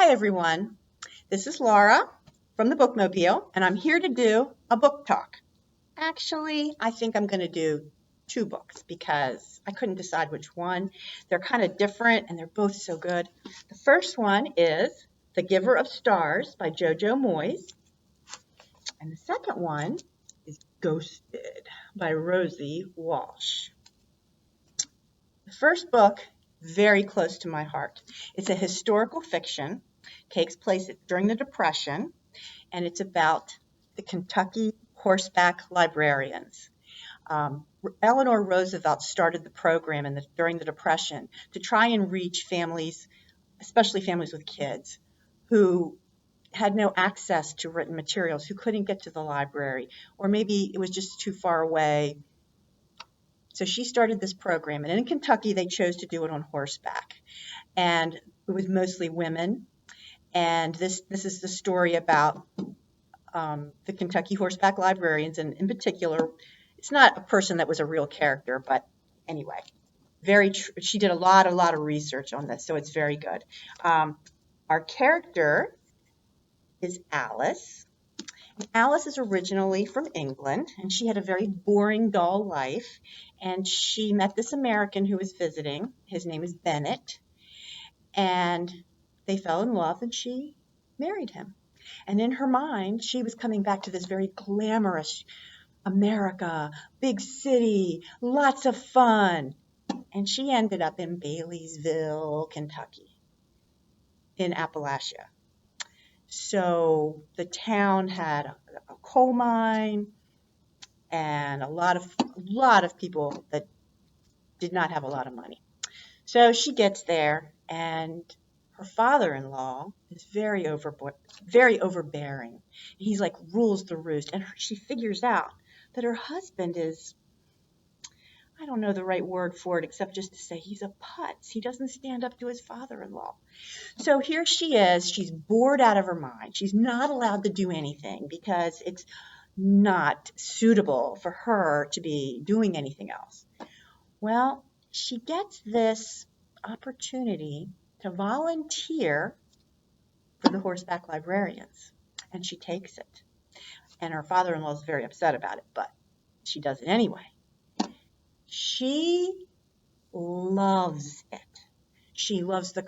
Hi, everyone. This is Laura from the Bookmobile, and I'm here to do a book talk. Actually, I think I'm going to do two books because I couldn't decide which one. They're kind of different, and they're both so good. The first one is The Giver of Stars by Jojo Moyes, and the second one is Ghosted by Rosie Walsh. The first book, very close to my heart. It's a historical fiction, takes place during the Depression, and it's about the Kentucky horseback librarians. Eleanor Roosevelt started the program during the Depression to try and reach families, especially families with kids, who had no access to written materials, who couldn't get to the library, or maybe it was just too far away. So she started this program, and in Kentucky, they chose to do it on horseback. And it was mostly women. And this is the story about the Kentucky horseback librarians, and in particular, it's not a person that was a real character, but anyway, she did a lot of research on this, so it's very good. Our character is Alice. Alice is originally from England, and she had a very boring, dull life, and she met this American who was visiting. His name is Bennett, and they fell in love, and she married him. And in her mind, she was coming back to this very glamorous America, big city, lots of fun. And she ended up in Baileysville, Kentucky, in Appalachia. So the town had a coal mine and a lot of people that did not have a lot of money. So she gets there, and her father-in-law is very overbearing. He's like rules the roost, and she figures out that her husband is, I don't know the right word for it except just to say he's a putz. He doesn't stand up to his father-in-law. So here she is. She's bored out of her mind. She's not allowed to do anything because it's not suitable for her to be doing anything else. Well, she gets this opportunity to volunteer for the horseback librarians, and she takes it. And her father-in-law is very upset about it, but she does it anyway. She loves it. She loves the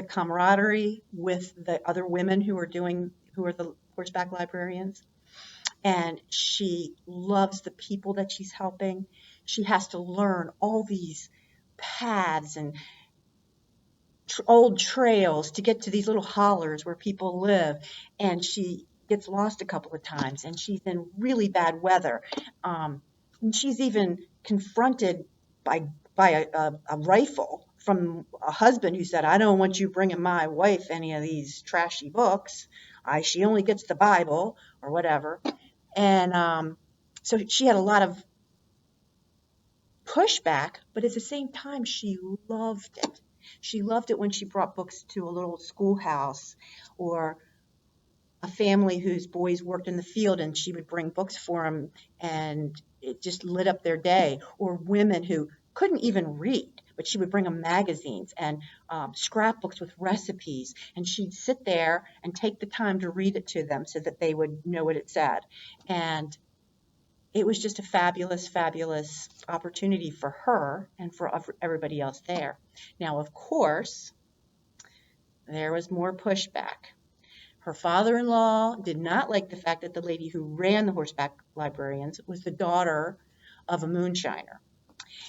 camaraderie with the other women who are the horseback librarians. And she loves the people that she's helping. She has to learn all these paths and old trails to get to these little hollers where people live. And she gets lost a couple of times, and she's in really bad weather. And she's even confronted by a rifle from a husband who said, "I don't want you bringing my wife any of these trashy books. She only gets the Bible," or whatever. And so she had a lot of pushback, but at the same time, she loved it. She loved it when she brought books to a little schoolhouse, or a family whose boys worked in the field, and she would bring books for them, and it just lit up their day. Or women who couldn't even read, but she would bring them magazines and scrapbooks with recipes, and she'd sit there and take the time to read it to them so that they would know what it said. And it was just a fabulous opportunity for her and for everybody else there. Now, of course, there was more pushback. Her father-in-law did not like the fact that the lady who ran the horseback librarians was the daughter of a moonshiner.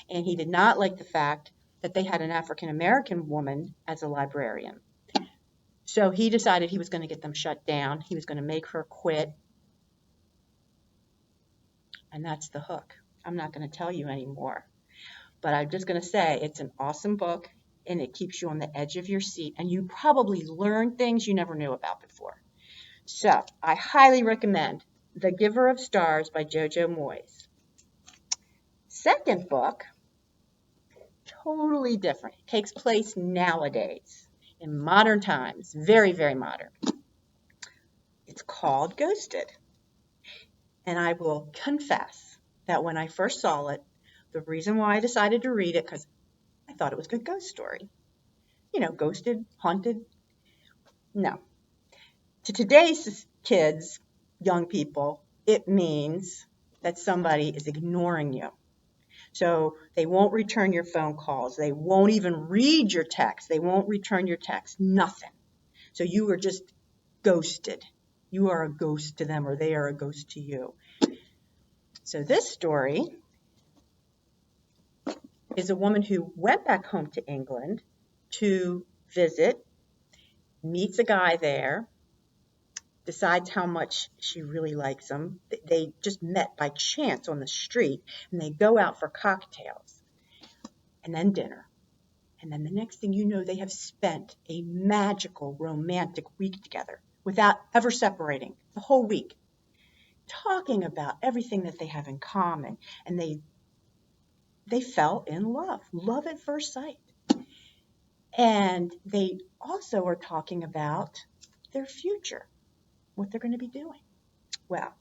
And he did not like the fact that they had an African-American woman as a librarian. So he decided he was going to get them shut down. He was going to make her quit. And that's the hook. I'm not going to tell you anymore. But I'm just going to say it's an awesome book, and it keeps you on the edge of your seat. And you probably learn things you never knew about before. So I highly recommend The Giver of Stars by Jojo Moyes. Second book, totally different. It takes place nowadays, in modern times, very modern. It's called Ghosted. And I will confess that when I first saw it, the reason why I decided to read it, because I thought it was a good ghost story. You know, ghosted, haunted. No. To today's kids, young people, it means that somebody is ignoring you. So they won't return your phone calls. They won't even read your text. They won't return your text. Nothing. So you are just ghosted. You are a ghost to them, or they are a ghost to you. So this story is a woman who went back home to England to visit, meets a guy there, decides how much she really likes him. They just met by chance on the street, and they go out for cocktails and then dinner. And then the next thing you know, they have spent a magical, romantic week together without ever separating, the whole week, talking about everything that they have in common. And they fell in love at first sight. And they also are talking about their future, what they're going to be doing. Well,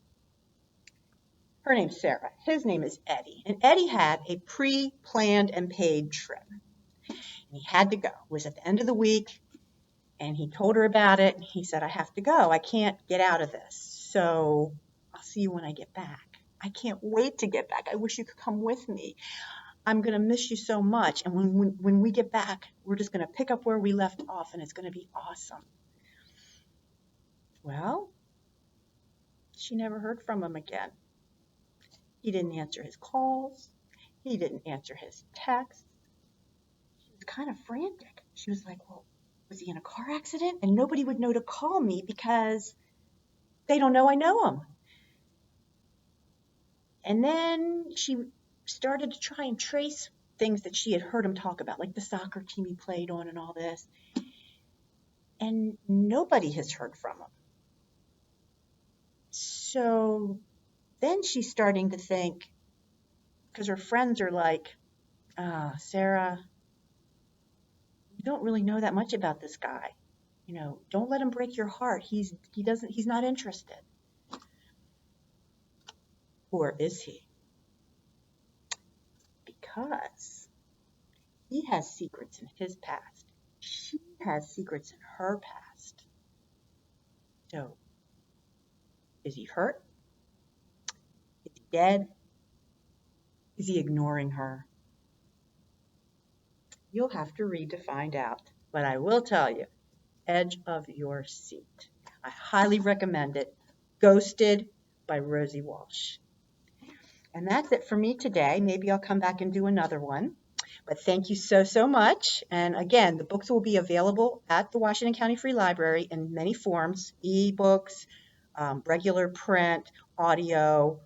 her name's Sarah. His name is Eddie. And Eddie had a pre-planned and paid trip. And he had to go. It was at the end of the week. And he told her about it. And he said, I have to go. I can't get out of this. So I'll see you when I get back. I can't wait to get back. I wish you could come with me. I'm going to miss you so much. And when we get back, we're just going to pick up where we left off, and it's going to be awesome. Well, she never heard from him again. He didn't answer his calls. He didn't answer his texts. She was kind of frantic. She was like, well, was he in a car accident? And nobody would know to call me because they don't know I know him. And then she started to try and trace things that she had heard him talk about, like the soccer team he played on and all this. And nobody has heard from him. So then she's starting to think, because her friends are like, Sarah, you don't really know that much about this guy. You know, don't let him break your heart. He's not interested. Or is he? Because he has secrets in his past. She has secrets in her past. So, is he hurt? Is he dead? Is he ignoring her? You'll have to read to find out. But I will tell you, edge of your seat. I highly recommend it. Ghosted by Rosie Walsh. And that's it for me today. Maybe I'll come back and do another one. But thank you so much. And again, the books will be available at the Washington County Free Library in many forms, e-books, regular print, audio,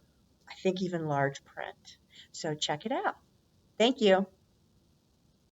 I think even large print. So check it out. Thank you.